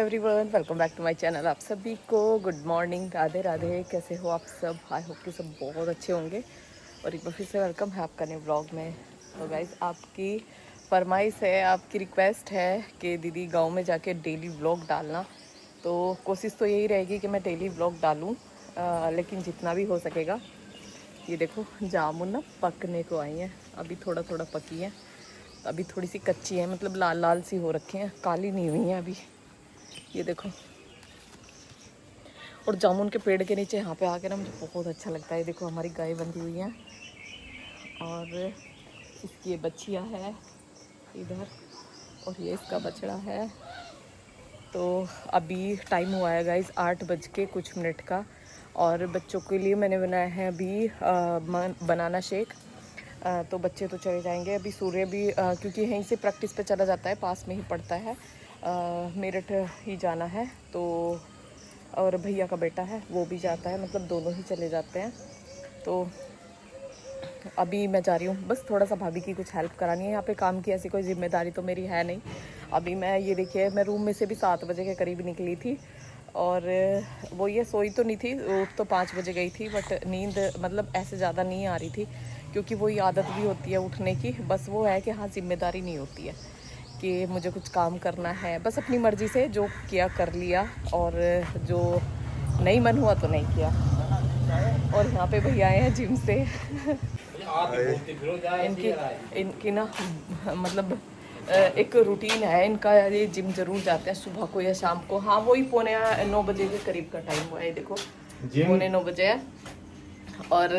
Everyone, welcome back to my channel. आप सभी को गुड मॉर्निंग, राधे राधे। कैसे हो आप सब? आई होप कि सब बहुत अच्छे होंगे। और एक बार फिर से वेलकम है आपका नए व्लॉग में। तो गाइज, आपकी फरमाइश है, आपकी रिक्वेस्ट है कि दीदी गांव में जाके डेली व्लॉग डालना। तो कोशिश तो यही रहेगी कि मैं डेली व्लॉग डालूँ, लेकिन जितना भी हो सकेगा। ये देखो जामुन ना पकने को आई हैं, अभी थोड़ा थोड़ा पकी हैं। अभी थोड़ी सी कच्ची है, मतलब लाल लाल सी हो रखी हैं, काली नहीं हुई हैं अभी। ये देखो, और जामुन के पेड़ के नीचे यहाँ पे आके ना मुझे बहुत अच्छा लगता है। देखो हमारी गाय बंधी हुई है और इसकी ये बच्चियाँ है इधर, और ये इसका बछड़ा है। तो अभी टाइम हुआ है गाइस 8 बज के कुछ मिनट का, और बच्चों के लिए मैंने बनाया है अभी बनाना शेक। तो बच्चे तो चले जाएंगे अभी। सूर्य भी क्योंकि यहीं से प्रैक्टिस पे चला जाता है, पास में ही पड़ता है, मेरठ ही जाना है। तो और भैया का बेटा है वो भी जाता है, मतलब दोनों ही चले जाते हैं। तो अभी मैं जा रही हूँ, बस थोड़ा सा भाभी की कुछ हेल्प करानी है। यहाँ पे काम की ऐसी कोई जिम्मेदारी तो मेरी है नहीं। अभी मैं ये देखिए, मैं रूम में से भी 7 बजे के करीब निकली थी, और वो ये सोई तो नहीं थी, उठ तो 5 बजे गई थी, बट नींद मतलब ऐसे ज़्यादा नहीं आ रही थी, क्योंकि वही आदत भी होती है उठने की। बस वो है कि हाँ, जिम्मेदारी नहीं होती है कि मुझे कुछ काम करना है, बस अपनी मर्ज़ी से जो किया कर लिया, और जो नहीं मन हुआ तो नहीं किया। और यहाँ पे भैया आए हैं जिम से। इनकी इनकी ना मतलब एक रूटीन है इनका, ये जिम जरूर जाते हैं सुबह को या शाम को। हाँ, वही 8:45 के करीब का टाइम हुआ है। देखो 8:45 है। और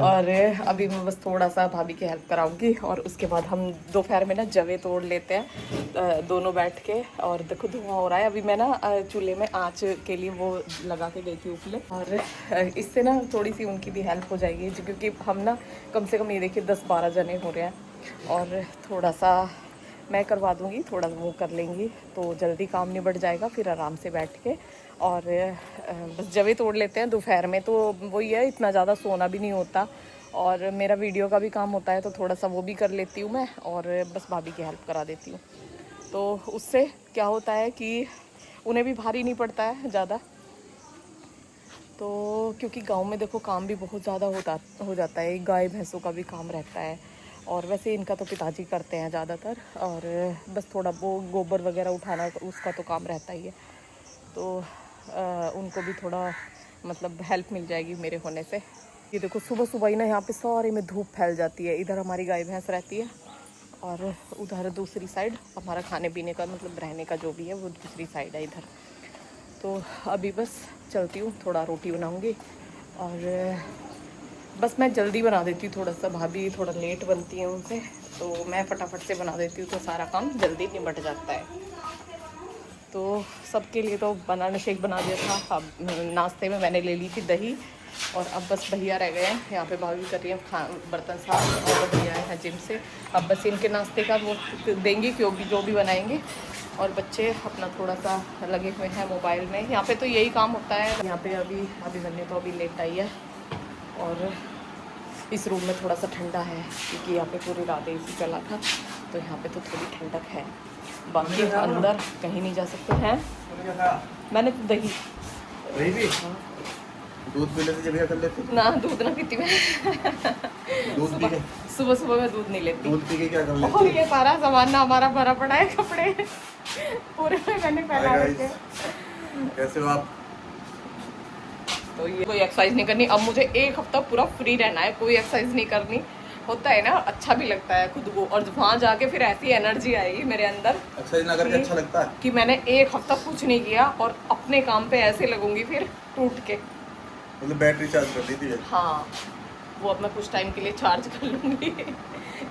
और अभी मैं बस थोड़ा सा भाभी की हेल्प कराऊंगी, और उसके बाद हम दोपहर में ना जवे तोड़ लेते हैं दोनों बैठ के। और देखो धुआं हो रहा है। अभी मैं ना चूल्हे में आँच के लिए वो लगा के गई थी उपले, और इससे ना थोड़ी सी उनकी भी हेल्प हो जाएगी, क्योंकि हम ना कम से कम ये देखिए 10-12 जने हो रहे हैं, और थोड़ा सा मैं करवा दूँगी, थोड़ा वो कर लेंगी तो जल्दी काम निबट जाएगा। फिर आराम से बैठ के और बस जवे तोड़ लेते हैं दोपहर में। तो वही है, इतना ज़्यादा सोना भी नहीं होता, और मेरा वीडियो का भी काम होता है, तो थोड़ा सा वो भी कर लेती हूँ मैं, और बस भाभी की हेल्प करा देती हूँ। तो उससे क्या होता है कि उन्हें भी भारी नहीं पड़ता है ज़्यादा। तो क्योंकि गांव में देखो काम भी बहुत ज़्यादा हो जाता है, गाय भैंसों का भी काम रहता है, और वैसे इनका तो पिताजी करते हैं ज़्यादातर, और बस थोड़ा वो गोबर वगैरह उठाना उसका तो काम रहता ही है। तो उनको भी थोड़ा मतलब हेल्प मिल जाएगी मेरे होने से। ये देखो सुबह सुबह ही ना यहाँ पे सारे में धूप फैल जाती है। इधर हमारी गाय भैंस रहती है, और उधर दूसरी साइड हमारा खाने पीने का मतलब रहने का जो भी है वो दूसरी साइड है इधर। तो अभी बस चलती हूँ, थोड़ा रोटी बनाऊँगी, और बस मैं जल्दी बना देती हूँ। थोड़ा सा भाभी थोड़ा लेट बनती है उनसे, तो मैं फटाफट से बना देती हूँ, तो सारा काम जल्दी निपट जाता है। तो सबके लिए तो बनाना शेक बना दिया था। अब नाश्ते में मैंने ले ली थी दही, और अब बस भैया रह गए हैं यहाँ पे, भाभी कर रही हैं बर्तन साफ, और भैया हैं जिम से। अब बस इनके नाश्ते का वो देंगी, क्योंकि जो भी बनाएंगे, और बच्चे अपना थोड़ा सा लगे हुए हैं मोबाइल में। यहाँ पे तो यही काम होता है। यहाँ पे अभी बनने तो अभी लेट आई है, और इस रूम में थोड़ा सा ठंडा है, क्योंकि यहाँ पे पूरी रात एसी चला था, तो यहाँ पे तो थोड़ी ठंडक है। बाकी अंदर कहीं नहीं जा सकते हैं। मैंने तो दही भी हाँ। दूध पीने से जब कर लेते ना, दूध ना पीती मैं। दूध पी के सुबह सुबह मैं दूध नहीं लेती। दूध पी के क्या कर लेते? और ये सारा सामान ना हमारा भरा पड़ा है, कपड़े पूरे में मैंने फैला रखे। कैसे हो आप? तो ये कोई एक्सरसाइज नहीं करनी। अब मुझे 1 हफ्ता पूरा फ्री रहना है, कोई एक्सरसाइज नहीं करनी। होता है ना, अच्छा भी लगता है खुद को, और वहाँ जाके फिर ऐसी एनर्जी आएगी मेरे अंदर, एक्सरसाइज ना करके अच्छा लगता है कि मैंने 1 हफ्ता कुछ नहीं किया, और अपने काम पे ऐसे लगूंगी फिर टूट के। मतलब बैटरी चार्ज कर दी थी? हाँ, वो अब मैं कुछ टाइम के लिए चार्ज कर लूँगी।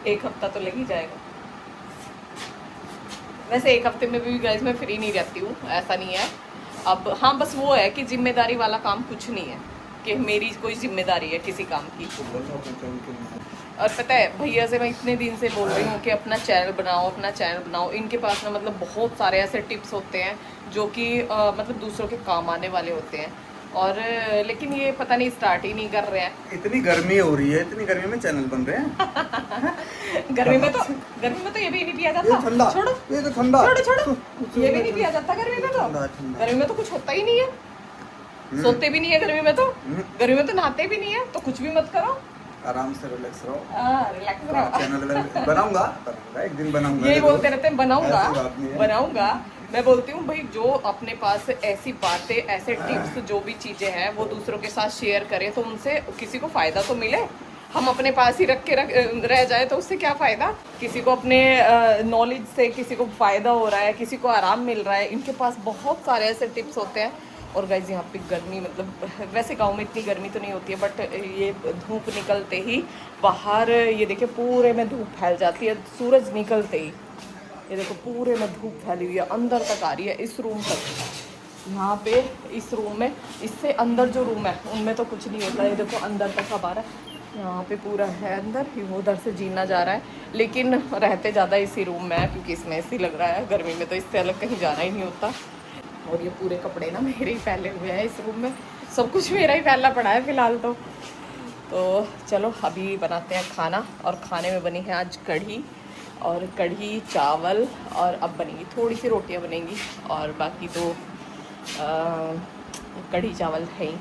1 हफ्ता तो लग ही जाएगा। वैसे 1 हफ्ते में भी गाइस मैं फ्री नहीं रहती हूँ, ऐसा नहीं है। अब हाँ, बस वो है कि जिम्मेदारी वाला काम कुछ नहीं है कि मेरी कोई जिम्मेदारी है किसी काम की। और पता है, भैया से मैं इतने दिन से बोल रही हूँ कि अपना चैनल बनाओ, अपना चैनल बनाओ। इनके पास ना मतलब बहुत सारे ऐसे टिप्स होते हैं जो कि मतलब दूसरों के काम आने वाले होते हैं। और लेकिन ये पता नहीं स्टार्ट ही नहीं कर रहे हैं। इतनी गर्मी हो रही है, इतनी गर्मी में चैनल बन रहे हैं। गर्मी में तो ये भी नहीं पिया ये जाता। ठंडा, छोड़ो ये तो ठंडा, छोड़ो ये भी नहीं पिया जाता गर्मी में तो। ठंडा, ठंडा। गर्मी में तो कुछ होता ही नहीं है, सोते भी नहीं है गर्मी में तो, गर्मी में तो नहाते भी नहीं है, तो कुछ भी मत करो, आराम से रिलैक्स रहो। रिलैक्स रहो। चैनल बनाऊंगा, एक दिन बनाऊंगा। यही बोलते रहते हैं बनाऊंगा ऐसी बात नहीं है। बनाऊंगा। मैं बोलती हूँ भाई जो अपने पास ऐसी बातें, ऐसे टिप्स, जो भी चीजें हैं वो दूसरों के साथ शेयर करें तो उनसे किसी को फायदा तो मिले। हम अपने पास ही रख रह जाए तो उससे क्या फायदा। किसी को अपने नॉलेज से किसी को फायदा हो रहा है, किसी को आराम मिल रहा है। इनके पास बहुत सारे ऐसे टिप्स होते हैं। और गाइज यहाँ पे गर्मी, मतलब वैसे गांव में इतनी गर्मी तो नहीं होती है, बट ये धूप निकलते ही बाहर ये देखिए पूरे में धूप फैल जाती है। सूरज निकलते ही ये देखो पूरे में धूप फैली हुई है, अंदर तक आ रही है, इस रूम तक। यहाँ पे इस रूम में, इससे अंदर जो रूम है उनमें तो कुछ नहीं होता है। ये देखो अंदर तक अब आ रहा है, यहाँ पे पूरा है अंदर, उधर से जीना जा रहा है। लेकिन रहते ज़्यादा इसी रूम में है क्योंकि इसमें एसी लग रहा है। गर्मी में तो इससे अलग कहीं जाना ही नहीं होता। और ये पूरे कपड़े ना मेरे ही फैले हुए हैं इस रूम में, सब कुछ मेरा ही फैला पड़ा है फ़िलहाल तो चलो अभी बनाते हैं खाना। और खाने में बनी है आज कढ़ी, और कढ़ी चावल, और अब बनेंगी थोड़ी सी रोटियां बनेंगी, और बाकी तो कढ़ी चावल है ही।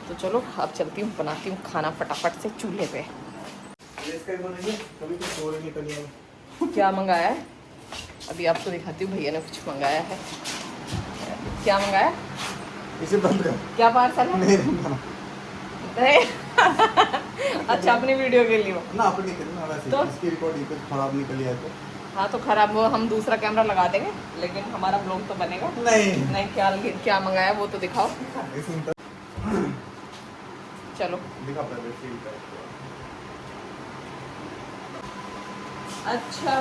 तो चलो अब चलती हूँ, बनाती हूँ खाना फटाफट से चूल्हे पे। क्या मंगाया है अभी आपको दिखाती हूँ। भैया ने कुछ मंगाया है। क्या मंगाया? इसे बंद कर। क्या पार्सल है? नहीं अच्छा अपनी वीडियो के लिए ना अपनी करना वैसे तो इसकी रिकॉर्डिंग कुछ खराब निकली है तो हाँ तो खराब, वो हम दूसरा कैमरा लगा देंगे, लेकिन हमारा ब्लॉग तो बनेगा। नहीं क्या मंगाया वो तो दिखाओ। चलो दिखा पहले सील कर। अच्छा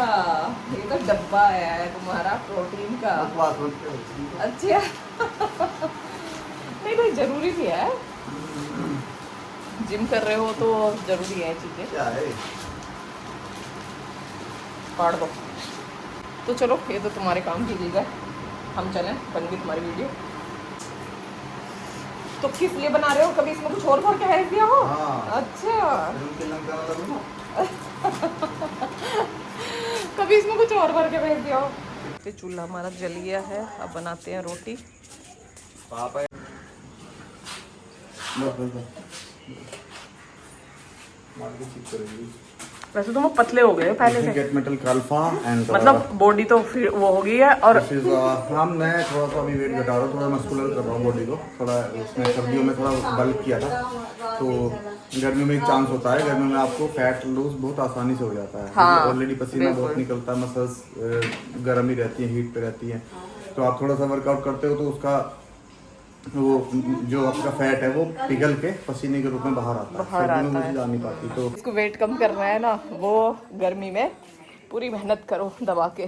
ये तो डब्बा आया है तुम्हारा प्रोटीन का। बकवास मत करो। अच्छा नहीं भाई जरूरी भी है, जिम कर रहे हो तो जरूरी है चीजें। क्या है? काट दो। तो चलो ये तो तुम्हारे काम की चीज़ है, हम चलें, बन गई तुम्हारी वीडियो। तो किस लिए बना रहे हो? कभी इसमें कुछ और भर के भेज दिया हो? हाँ। अच्छा कभी इसमें कुछ और भर के भेज दिया हो। तो चूल्हा हमारा जल गया है, अब बनाते हैं रोटी। पापा वैसे तो वो पतले हो गए पहले से, गेट मेटल काल्फा एंड मतलब बॉडी तो फिर वो हो गई है। और हम मैं थोड़ा सा अभी वेट घटा रहा हूँ, थोड़ा मस्कुलर कर रहा हूँ बॉडी को। थोड़ा उसमें सर्दियों में थोड़ा बल्क किया था, तो गर्मी में एक चांस होता है, गर्मी में आपको फैट लूज बहुत आसानी से हो जाता है। हाँ, ऑलरेडी पसीना बहुत निकलता है, मसल्स गर्म ही रहती है, हीट पे रहती है। तो आप थोड़ा सा वर्कआउट करते हो तो उसका वो जो आपका फैट है वो पिघल के पसीने के रूप में बाहर आता है। सर्दियों में जा नहीं पाती, तो इसको वेट कम करना है ना, वो गर्मी में पूरी मेहनत करो दबा के।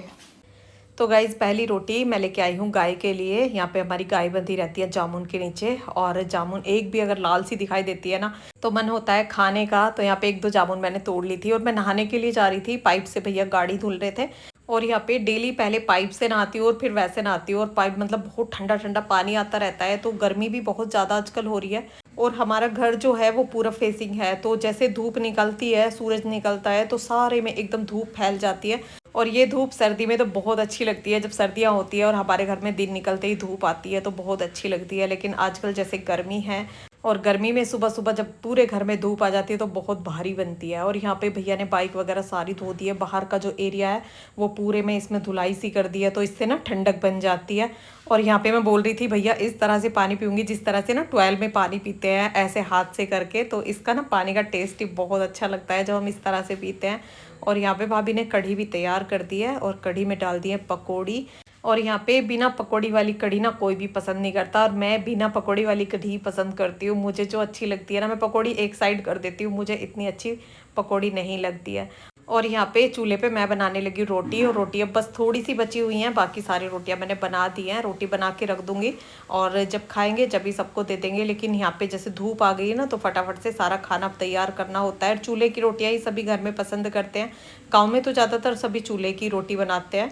तो गाइज पहली रोटी मैं लेके आई हूँ गाय के लिए। यहाँ पे हमारी गाय बंधी रहती है जामुन के नीचे, और जामुन एक भी अगर लाल सी दिखाई देती है ना तो मन होता है खाने का। तो यहाँ पे 1-2 जामुन मैंने तोड़ ली थी, और मैं नहाने के लिए जा रही थी, पाइप से भैया गाड़ी धुल रहे थे। और यहाँ पे डेली पहले पाइप से नहाती हूँ और फिर वैसे नहाती हूँ, और पाइप मतलब बहुत ठंडा ठंडा पानी आता रहता है। तो गर्मी भी बहुत ज़्यादा आजकल हो रही है, और हमारा घर जो है वो पूरा फेसिंग है, तो जैसे धूप निकलती है, सूरज निकलता है, तो सारे में एकदम धूप फैल जाती है। और ये धूप सर्दी में तो बहुत अच्छी लगती है, जब सर्दियाँ होती है और हमारे घर में दिन निकलते ही धूप आती है तो बहुत अच्छी लगती है। लेकिन आजकल जैसे गर्मी है, और गर्मी में सुबह सुबह जब पूरे घर में धूप आ जाती है तो बहुत भारी बनती है। और यहाँ पे भैया ने बाइक वगैरह सारी धो दी है, बाहर का जो एरिया है वो पूरे में इसमें धुलाई सी कर दी है, तो इससे ना ठंडक बन जाती है। और यहाँ पे मैं बोल रही थी भैया इस तरह से पानी पीऊँगी जिस तरह से ना ट्वेल्व में पानी पीते हैं, ऐसे हाथ से करके, तो इसका ना पानी का टेस्ट ही बहुत अच्छा लगता है जब हम इस तरह से पीते हैं। और यहाँ पे भाभी ने कढ़ी भी तैयार कर दी है, और कढ़ी में डाल दी है पकौड़ी। और यहाँ पे बिना पकौड़ी वाली कढ़ी ना कोई भी पसंद नहीं करता, और मैं बिना पकौड़ी वाली कढ़ी पसंद करती हूँ। मुझे जो अच्छी लगती है ना, मैं पकौड़ी एक साइड कर देती हूँ, मुझे इतनी अच्छी पकौड़ी नहीं लगती है। और यहाँ पे चूल्हे पे मैं बनाने लगी रोटी, और रोटी अब बस थोड़ी सी बची हुई हैं, बाकी सारी रोटियाँ मैंने बना दी हैं। रोटी बना के रख दूँगी, और जब खाएंगे जब ही सबको दे देंगे। लेकिन यहाँ पे जैसे धूप आ गई है ना, तो फटाफट से सारा खाना तैयार करना होता है। चूल्हे की रोटियाँ ही सभी घर में पसंद करते हैं, गाँव में तो ज़्यादातर सभी चूल्हे की रोटी बनाते हैं।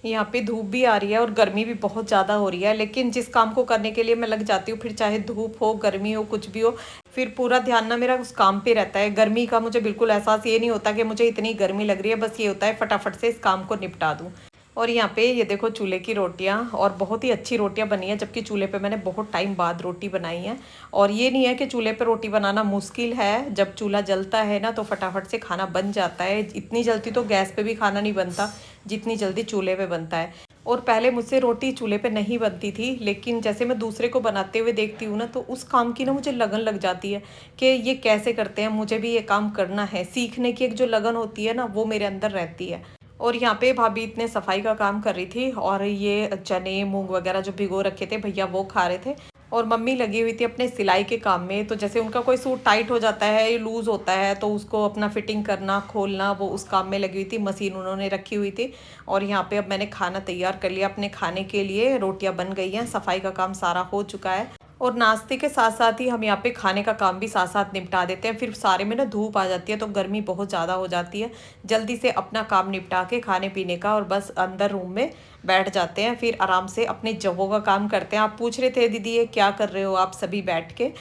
यहाँ पे धूप भी आ रही है और गर्मी भी बहुत ज़्यादा हो रही है, लेकिन जिस काम को करने के लिए मैं लग जाती हूँ, फिर चाहे धूप हो, गर्मी हो, कुछ भी हो, फिर पूरा ध्यान ना मेरा उस काम पे रहता है। गर्मी का मुझे बिल्कुल एहसास ये नहीं होता कि मुझे इतनी गर्मी लग रही है, बस ये होता है फटाफट से इस काम को निपटा दूँ। और यहाँ पे ये देखो चूल्हे की रोटियाँ, और बहुत ही अच्छी रोटियाँ बनी है, जबकि चूल्हे पे मैंने बहुत टाइम बाद रोटी बनाई है। और ये नहीं है कि चूल्हे पे रोटी बनाना मुश्किल है, जब चूल्हा जलता है ना तो फटाफट से खाना बन जाता है। इतनी जल्दी तो गैस पे भी खाना नहीं बनता जितनी जल्दी चूल्हे पे बनता है। और पहले मुझसे रोटी चूल्हे पे नहीं बनती थी, लेकिन जैसे मैं दूसरे को बनाते हुए देखती हूँ ना, तो उस काम की ना मुझे लगन लग जाती है कि ये कैसे करते हैं, मुझे भी ये काम करना है। सीखने की एक जो लगन होती है ना, वो मेरे अंदर रहती है। और यहाँ पे भाभी इतने सफाई का काम कर रही थी, और ये चने मूंग वगैरह जो भिगो रखे थे भैया वो खा रहे थे, और मम्मी लगी हुई थी अपने सिलाई के काम में। तो जैसे उनका कोई सूट टाइट हो जाता है, लूज़ होता है, तो उसको अपना फिटिंग करना, खोलना, वो उस काम में लगी हुई थी। मशीन उन्होंने रखी हुई थी। और यहाँ पे अब मैंने खाना तैयार कर लिया अपने खाने के लिए। रोटियां बन गई हैं, सफाई का काम सारा हो चुका है, और नाश्ते के साथ साथ ही हम यहाँ पे खाने का काम भी साथ साथ निपटा देते हैं। फिर सारे में ना धूप आ जाती है तो गर्मी बहुत ज़्यादा हो जाती है। जल्दी से अपना काम निपटा के खाने पीने का, और बस अंदर रूम में बैठ जाते हैं, फिर आराम से अपने जगहों का काम करते हैं। आप पूछ रहे थे दीदी ये क्या कर रहे हो आप सभी बैठ के,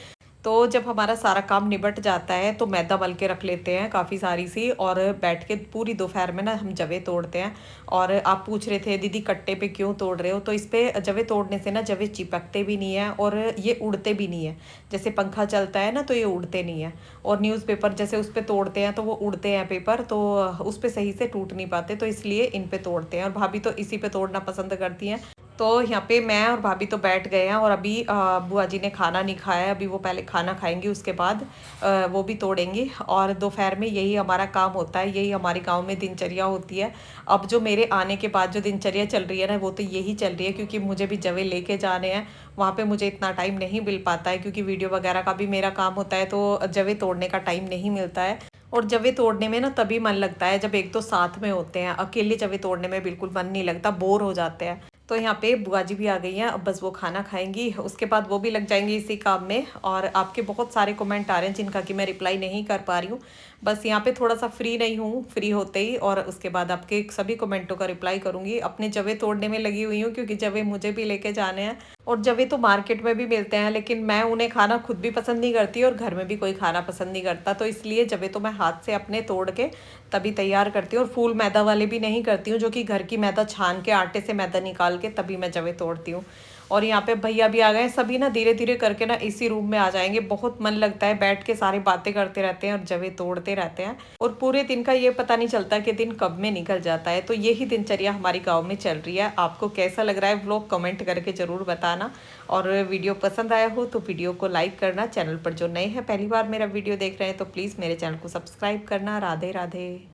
तो जब हमारा सारा काम निबट जाता है तो मैदा मल के रख लेते हैं काफ़ी सारी सी, और बैठ के पूरी दोपहर में ना हम जवे तोड़ते हैं। और आप पूछ रहे थे दीदी कट्टे पे क्यों तोड़ रहे हो, तो इस पे जवे तोड़ने से ना जवे चिपकते भी नहीं है और ये उड़ते भी नहीं है। जैसे पंखा चलता है ना तो ये उड़ते नहीं है, और न्यूज़पेपर जैसे उस पर तोड़ते हैं तो वो उड़ते हैं पेपर, तो उस पर सही से टूट नहीं पाते, तो इसलिए इन पे तोड़ते हैं। और भाभी तो इसी पे तोड़ना पसंद करती हैं। तो यहाँ पे मैं और भाभी तो बैठ गए हैं, और अभी बुआ जी ने खाना नहीं खाया है, अभी वो पहले खाना खाएंगी, उसके बाद वो भी तोड़ेंगी। और दोपहर में यही हमारा काम होता है, यही हमारे गांव में दिनचर्या होती है। अब जो मेरे आने के बाद जो दिनचर्या चल रही है ना, वो तो यही चल रही है, क्योंकि मुझे भी जवे लेके जाने हैं। वहाँ पे मुझे इतना टाइम नहीं मिल पाता है, क्योंकि वीडियो वगैरह का भी मेरा काम होता है, तो जवे तोड़ने का टाइम नहीं मिलता है। और जवे तोड़ने में ना तभी मन लगता है जब एक तो साथ में होते हैं, अकेले जवे तोड़ने में बिल्कुल मन नहीं लगता, बोर हो जाते हैं। तो यहाँ पे बुआ जी भी आ गई हैं, अब बस वो खाना खाएंगी, उसके बाद वो भी लग जाएंगी इसी काम में। और आपके बहुत सारे कमेंट आ रहे हैं जिनका कि मैं रिप्लाई नहीं कर पा रही हूँ, बस यहाँ पे थोड़ा सा फ्री नहीं हूँ, फ्री होते ही और उसके बाद आपके सभी कमेंटों का रिप्लाई करूँगी। अपने जवे तोड़ने में लगी हुई हूँ, क्योंकि जवे मुझे भी लेके जाने हैं। और जवे तो मार्केट में भी मिलते हैं, लेकिन मैं उन्हें खाना खुद भी पसंद नहीं करती और घर में भी कोई खाना पसंद नहीं करता, तो इसलिए जवे तो मैं हाथ से अपने तोड़ के तभी तैयार करती हूँ। और फूल मैदा वाले भी नहीं करती हूँ, जो कि घर की मैदा छान के आटे से मैदा निकाल के तभी मैं जवे तोड़ती हूँ। और यहाँ पे भैया भी आ गए, सभी ना धीरे धीरे करके ना इसी रूम में आ जाएंगे। बहुत मन लगता है, बैठ के सारी बातें करते रहते हैं और जवे तोड़ते रहते हैं, और पूरे दिन का ये पता नहीं चलता कि दिन कब में निकल जाता है। तो यही दिनचर्या हमारी गाँव में चल रही है। आपको कैसा लग रहा है व्लॉग कमेंट करके ज़रूर बताना, और वीडियो पसंद आया हो तो वीडियो को लाइक करना। चैनल पर जो नए हैं पहली बार मेरा वीडियो देख रहे हैं तो प्लीज़ मेरे चैनल को सब्सक्राइब करना। राधे राधे।